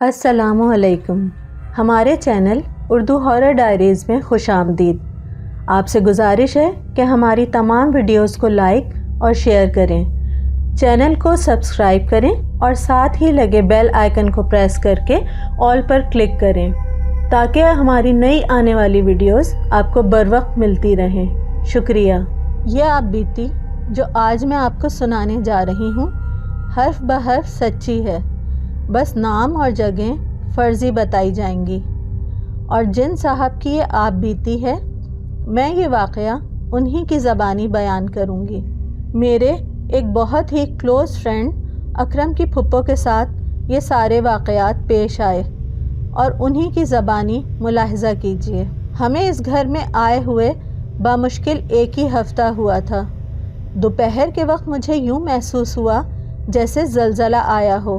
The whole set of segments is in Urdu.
السلام علیکم۔ ہمارے چینل اردو ہارر ڈائریز میں خوش آمدید۔ آپ سے گزارش ہے کہ ہماری تمام ویڈیوز کو لائک اور شیئر کریں، چینل کو سبسکرائب کریں اور ساتھ ہی لگے بیل آئیکن کو پریس کر کے آل پر کلک کریں تاکہ ہماری نئی آنے والی ویڈیوز آپ کو بروقت ملتی رہیں۔ شکریہ۔ یہ آپ بیتی جو آج میں آپ کو سنانے جا رہی ہوں حرف بحرف سچی ہے، بس نام اور جگہیں فرضی بتائی جائیں گی، اور جن صاحب کی یہ آپ بیتی ہے میں یہ واقعہ انہی کی زبانی بیان کروں گی۔ میرے ایک بہت ہی کلوز فرینڈ اکرم کی پھپھو کے ساتھ یہ سارے واقعات پیش آئے اور انہی کی زبانی ملاحظہ کیجیے۔ ہمیں اس گھر میں آئے ہوئے بامشکل ایک ہی ہفتہ ہوا تھا۔ دوپہر کے وقت مجھے یوں محسوس ہوا جیسے زلزلہ آیا ہو۔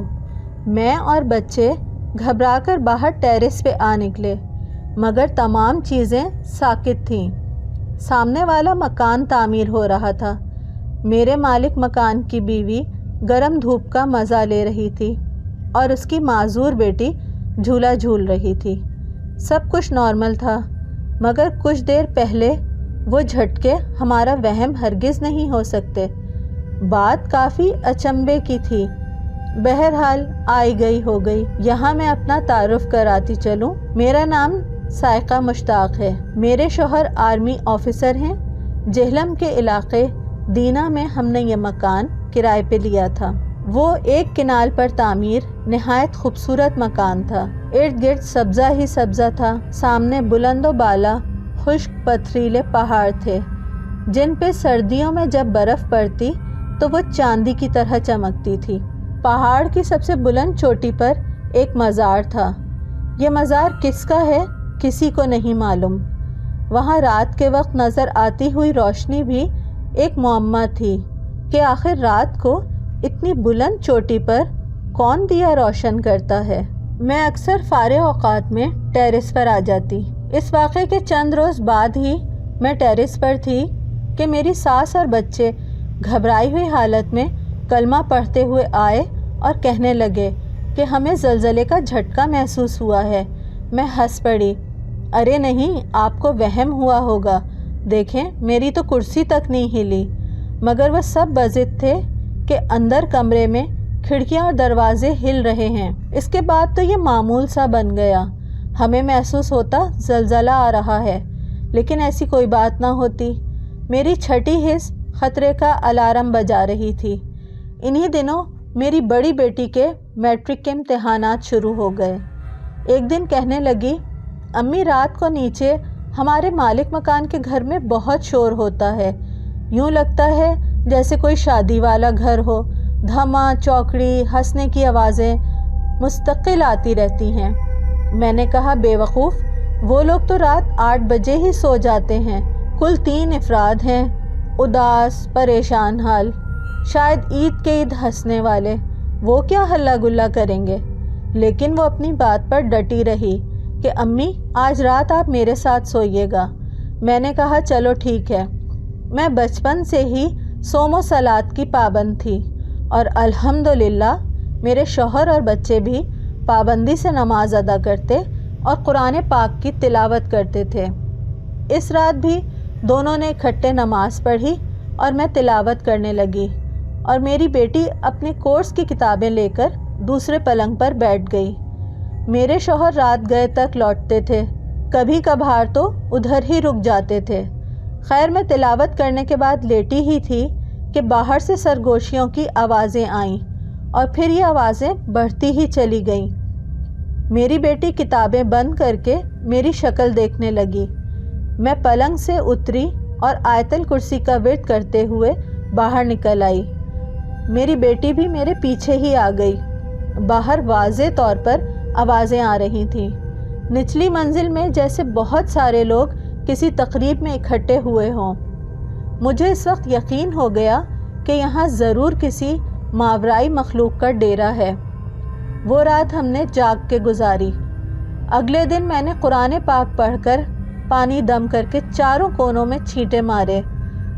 میں اور بچے گھبرا کر باہر ٹیرس پہ آ نکلے، مگر تمام چیزیں ساکت تھیں۔ سامنے والا مکان تعمیر ہو رہا تھا۔ میرے مالک مکان کی بیوی گرم دھوپ کا مزہ لے رہی تھی اور اس کی معذور بیٹی جھولا جھول رہی تھی۔ سب کچھ نارمل تھا، مگر کچھ دیر پہلے وہ جھٹکے ہمارا وہم ہرگز نہیں ہو سکتے۔ بات کافی اچنبھے کی تھی۔ بہرحال آئی گئی ہو گئی۔ یہاں میں اپنا تعارف کراتی چلوں۔ میرا نام سائقہ مشتاق ہے۔ میرے شوہر آرمی آفیسر ہیں۔ جہلم کے علاقے دینا میں ہم نے یہ مکان کرائے پہ لیا تھا۔ وہ ایک کنال پر تعمیر نہایت خوبصورت مکان تھا۔ ارد گرد سبزہ ہی سبزہ تھا۔ سامنے بلند و بالا خشک پتھریلے پہاڑ تھے جن پہ سردیوں میں جب برف پڑتی تو وہ چاندی کی طرح چمکتی تھی۔ پہاڑ کی سب سے بلند چوٹی پر ایک مزار تھا۔ یہ مزار کس کا ہے کسی کو نہیں معلوم۔ وہاں رات کے وقت نظر آتی ہوئی روشنی بھی ایک معمہ تھی کہ آخر رات کو اتنی بلند چوٹی پر کون دیا روشن کرتا ہے۔ میں اکثر فارغ اوقات میں ٹیرس پر آ جاتی۔ اس واقعے کے چند روز بعد ہی میں ٹیرس پر تھی کہ میری ساس اور بچے گھبرائی ہوئی حالت میں کلمہ پڑھتے ہوئے آئے اور کہنے لگے کہ ہمیں زلزلے کا جھٹکا محسوس ہوا ہے۔ میں ہنس پڑی۔ ارے نہیں، آپ کو وہم ہوا ہوگا، دیکھیں میری تو کرسی تک نہیں ہلی۔ مگر وہ سب بضد تھے کہ اندر کمرے میں کھڑکیاں اور دروازے ہل رہے ہیں۔ اس کے بعد تو یہ معمول سا بن گیا۔ ہمیں محسوس ہوتا زلزلہ آ رہا ہے، لیکن ایسی کوئی بات نہ ہوتی۔ میری چھٹی حس خطرے کا الارم بجا رہی تھی۔ انہی دنوں میری بڑی بیٹی کے میٹرک کے امتحانات شروع ہو گئے۔ ایک دن کہنے لگی، امی رات کو نیچے ہمارے مالک مکان کے گھر میں بہت شور ہوتا ہے، یوں لگتا ہے جیسے کوئی شادی والا گھر ہو۔ دھما چوکڑی ہنسنے کی آوازیں مستقل آتی رہتی ہیں۔ میں نے کہا، بے وقوف، وہ لوگ تو رات 8 بجے ہی سو جاتے ہیں۔ کل 3 افراد ہیں، اداس پریشان حال، شاید عید کے عید ہنسنے والے، وہ کیا ہلا گلا کریں گے؟ لیکن وہ اپنی بات پر ڈٹی رہی کہ امی آج رات آپ میرے ساتھ سوئیے گا۔ میں نے کہا چلو ٹھیک ہے۔ میں بچپن سے ہی صوم و صلات کی پابند تھی اور الحمدللہ میرے شوہر اور بچے بھی پابندی سے نماز ادا کرتے اور قرآن پاک کی تلاوت کرتے تھے۔ اس رات بھی دونوں نے اکٹھے نماز پڑھی اور میں تلاوت کرنے لگی، اور میری بیٹی اپنے کورس کی کتابیں لے کر دوسرے پلنگ پر بیٹھ گئی۔ میرے شوہر رات گئے تک لوٹتے تھے، کبھی کبھار تو ادھر ہی رک جاتے تھے۔ خیر میں تلاوت کرنے کے بعد لیٹی ہی تھی کہ باہر سے سرگوشیوں کی آوازیں آئیں اور پھر یہ آوازیں بڑھتی ہی چلی گئیں۔ میری بیٹی کتابیں بند کر کے میری شکل دیکھنے لگی۔ میں پلنگ سے اتری اور آیت الکرسی کا ورد کرتے ہوئے باہر نکل آئی۔ میری بیٹی بھی میرے پیچھے ہی آ گئی۔ باہر واضح طور پر آوازیں آ رہی تھیں، نچلی منزل میں جیسے بہت سارے لوگ کسی تقریب میں اکٹھے ہوئے ہوں۔ مجھے اس وقت یقین ہو گیا کہ یہاں ضرور کسی ماورائی مخلوق کا ڈیرا ہے۔ وہ رات ہم نے جاگ کے گزاری۔ اگلے دن میں نے قرآن پاک پڑھ کر پانی دم کر کے چاروں کونوں میں چھینٹے مارے۔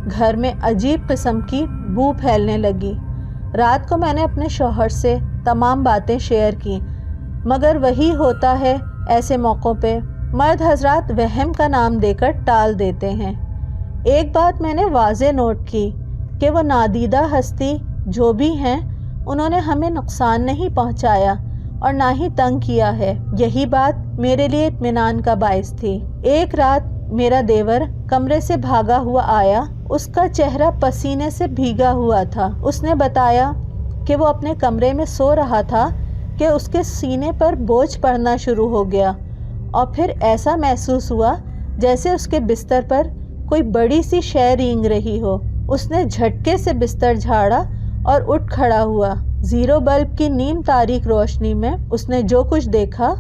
گھر میں عجیب قسم کی بو پھیلنے لگی۔ رات کو میں نے اپنے شوہر سے تمام باتیں شیئر کی۔ مگر وہی ہوتا ہے ایسے موقعوں پہ مرد حضرات وہم کا نام دے کر ٹال دیتے ہیں۔ ایک بات میں نے واضح نوٹ کی کہ وہ نادیدہ ہستی جو بھی ہیں انہوں نے ہمیں نقصان نہیں پہنچایا اور نہ ہی تنگ کیا ہے۔ یہی بات میرے لیے اطمینان کا باعث تھی۔ ایک رات میرا دیور کمرے سے بھاگا ہوا آیا۔ اس کا چہرہ پسینے سے بھیگا ہوا تھا۔ اس نے بتایا کہ وہ اپنے کمرے میں سو رہا تھا کہ اس کے سینے پر بوجھ پڑنا شروع ہو گیا اور پھر ایسا محسوس ہوا جیسے اس کے بستر پر کوئی بڑی سی شے رینگ رہی ہو۔ اس نے جھٹکے سے بستر جھاڑا اور اٹھ کھڑا ہوا۔ زیرو بلب کی نیم تاریک روشنی میں اس نے جو کچھ دیکھا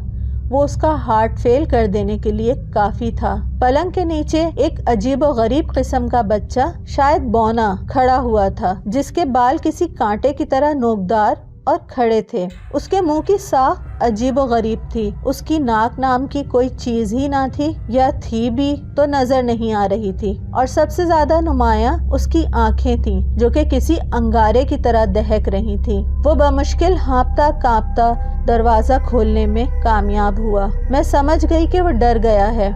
وہ اس کا ہارٹ فیل کر دینے کے لیے کافی تھا۔ پلنگ کے نیچے ایک عجیب و غریب قسم کا بچہ، شاید بونا، کھڑا ہوا تھا جس کے بال کسی کانٹے کی طرح نوکدار اور کھڑے تھے۔ اس کے منہ کی ساخت عجیب و غریب تھی۔ اس کی ناک نام کی کوئی چیز ہی نہ تھی، یا تھی بھی تو نظر نہیں آ رہی تھی، اور سب سے زیادہ نمایاں اس کی آنکھیں تھیں جو کہ کسی انگارے کی طرح دہک رہی تھیں۔ وہ بمشکل ہانپتا کانپتا دروازہ کھولنے میں کامیاب ہوا۔ میں سمجھ گئی کہ وہ ڈر گیا ہے۔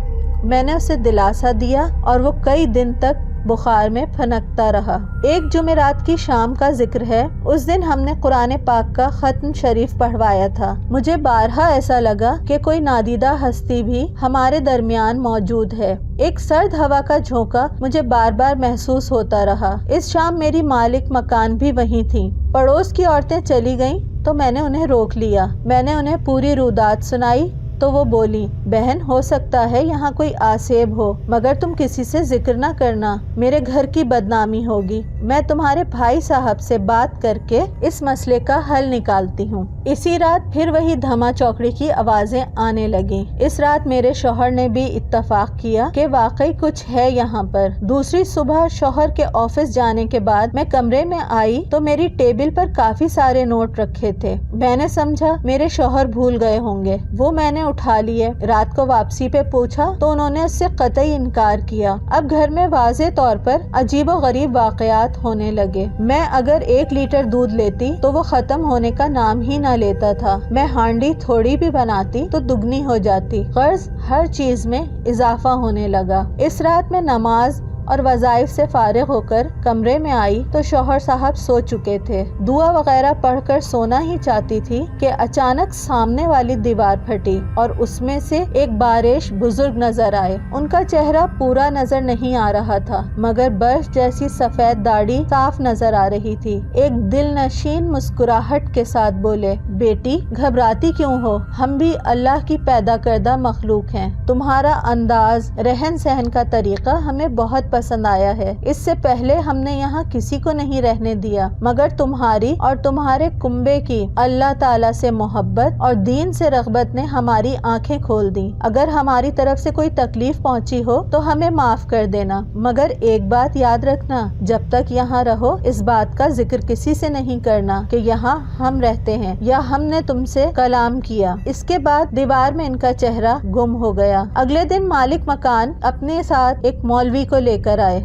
میں نے اسے دلاسا دیا اور وہ کئی دن تک بخار میں پھنکتا رہا۔ ایک جمعرات کی شام کا ذکر ہے۔ اس دن ہم نے قرآن پاک کا ختم شریف پڑھوایا تھا۔ مجھے بارہا ایسا لگا کہ کوئی نادیدہ ہستی بھی ہمارے درمیان موجود ہے۔ ایک سرد ہوا کا جھونکا مجھے بار بار محسوس ہوتا رہا۔ اس شام میری مالک مکان بھی وہیں تھی۔ پڑوس کی عورتیں چلی گئیں تو میں نے انہیں روک لیا۔ میں نے انہیں پوری رودات سنائی تو وہ بولی، بہن ہو سکتا ہے یہاں کوئی آسیب ہو، مگر تم کسی سے ذکر نہ کرنا، میرے گھر کی بدنامی ہوگی۔ میں تمہارے بھائی صاحب سے بات کر کے اس مسئلے کا حل نکالتی ہوں۔ اسی رات پھر وہی دھما چوکڑی کی آوازیں آنے لگیں۔ اس رات میرے شوہر نے بھی اتفاق کیا کہ واقعی کچھ ہے یہاں پر۔ دوسری صبح شوہر کے آفس جانے کے بعد میں کمرے میں آئی تو میری ٹیبل پر کافی سارے نوٹ رکھے تھے۔ میں نے سمجھا میرے شوہر بھول گئے ہوں گے، وہ میں نے اٹھا لیے۔ رات کو واپسی پہ پوچھا تو انہوں نے اس سے قطعی انکار کیا۔ اب گھر میں واضح طور پر عجیب و غریب واقعات ہونے لگے۔ میں اگر 1 لیٹر دودھ لیتی تو وہ ختم ہونے کا نام ہی نہ لیتا تھا۔ میں ہانڈی تھوڑی بھی بناتی تو دگنی ہو جاتی۔ غرض ہر چیز میں اضافہ ہونے لگا۔ اس رات میں نماز اور وظائف سے فارغ ہو کر کمرے میں آئی تو شوہر صاحب سو چکے تھے۔ دعا وغیرہ پڑھ کر سونا ہی چاہتی تھی کہ اچانک سامنے والی دیوار پھٹی اور اس میں سے ایک باریش بزرگ نظر آئے۔ ان کا چہرہ پورا نظر نہیں آ رہا تھا مگر برف جیسی سفید داڑھی صاف نظر آ رہی تھی۔ ایک دل نشین مسکراہٹ کے ساتھ بولے، بیٹی گھبراتی کیوں ہو؟ ہم بھی اللہ کی پیدا کردہ مخلوق ہیں۔ تمہارا انداز، رہن سہن کا طریقہ ہمیں بہت پسند آیا ہے۔ اس سے پہلے ہم نے یہاں کسی کو نہیں رہنے دیا مگر تمہاری اور تمہارے کنبے کی اللہ تعالیٰ سے محبت اور دین سے رغبت نے ہماری آنکھیں کھول دی۔ اگر ہماری طرف سے کوئی تکلیف پہنچی ہو تو ہمیں معاف کر دینا، مگر ایک بات یاد رکھنا، جب تک یہاں رہو اس بات کا ذکر کسی سے نہیں کرنا کہ یہاں ہم رہتے ہیں یا ہم نے تم سے کلام کیا۔ اس کے بعد دیوار میں ان کا چہرہ گم ہو گیا۔ اگلے دن مالک مکان اپنے ساتھ ایک مولوی کو لے کر آئے۔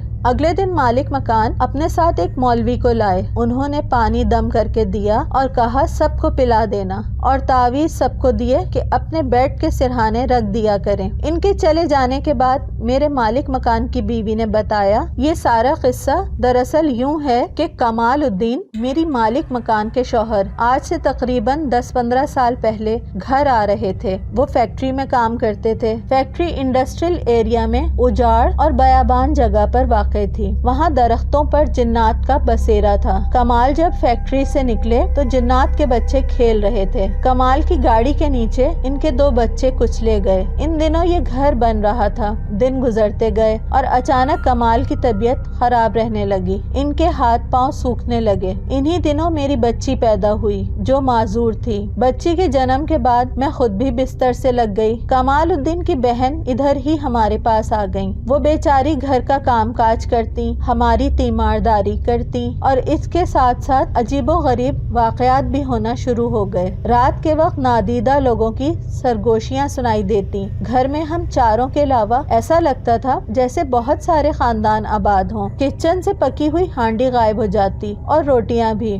انہوں نے پانی دم کر کے دیا اور کہا سب کو پلا دینا، اور تعویذ سب کو دیے کہ اپنے بیڈ کے سرہانے رکھ دیا کریں۔ ان کے چلے جانے کے بعد میرے مالک مکان کی بیوی نے بتایا، یہ سارا قصہ دراصل یوں ہے کہ کمال الدین میری مالک مکان کے شوہر آج سے تقریباً 10-15 سال پہلے گھر آ رہے تھے۔ وہ فیکٹری میں کام کرتے تھے۔ فیکٹری انڈسٹریل ایریا میں اجاڑ اور بیابان جگہ پر واقع تھی۔ وہاں درختوں پر جنات کا بسیرا تھا۔ کمال جب فیکٹری سے نکلے تو جنات کے بچے کھیل رہے تھے۔ کمال کی گاڑی کے نیچے ان کے 2 بچے کچلے گئے۔ ان دنوں یہ گھر بن رہا تھا۔ دن گزرتے گئے اور اچانک کمال کی طبیعت خراب رہنے لگی۔ ان کے ہاتھ پاؤں سوکھنے لگے۔ انہی دنوں میری بچی پیدا ہوئی جو معذور تھی۔ بچی کے جنم کے بعد میں خود بھی بستر سے لگ گئی۔ کمال الدین کی بہن ادھر ہی ہمارے پاس آ گئیں۔ وہ بیچاری گھر کا کام کاج کرتی، ہماری تیمارداری کرتی اور اس کے ساتھ ساتھ عجیب و غریب واقعات بھی ہونا شروع ہو گئے۔ رات کے وقت نادیدہ لوگوں کی سرگوشیاں سنائی دیتی۔ گھر میں ہم چاروں کے علاوہ ایسا لگتا تھا جیسے بہت سارے خاندان آباد ہوں۔ کچن سے پکی ہوئی ہانڈی غائب ہو جاتی اور روٹیاں بھی۔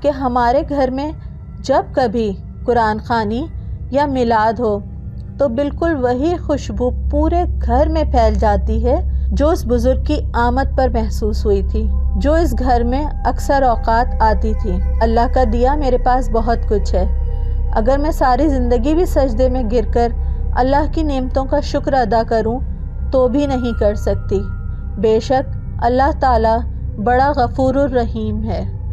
کہ ہمارے گھر میں جب کبھی قرآن خوانی یا میلاد ہو تو بالکل وہی خوشبو پورے گھر میں پھیل جاتی ہے جو اس بزرگ کی آمد پر محسوس ہوئی تھی، جو اس گھر میں اکثر اوقات آتی تھی۔ اللہ کا دیا میرے پاس بہت کچھ ہے، اگر میں ساری زندگی بھی سجدے میں گر کر اللہ کی نعمتوں کا شکر ادا کروں تو بھی نہیں کر سکتی۔ بے شک اللہ تعالیٰ بڑا غفور الرحیم ہے۔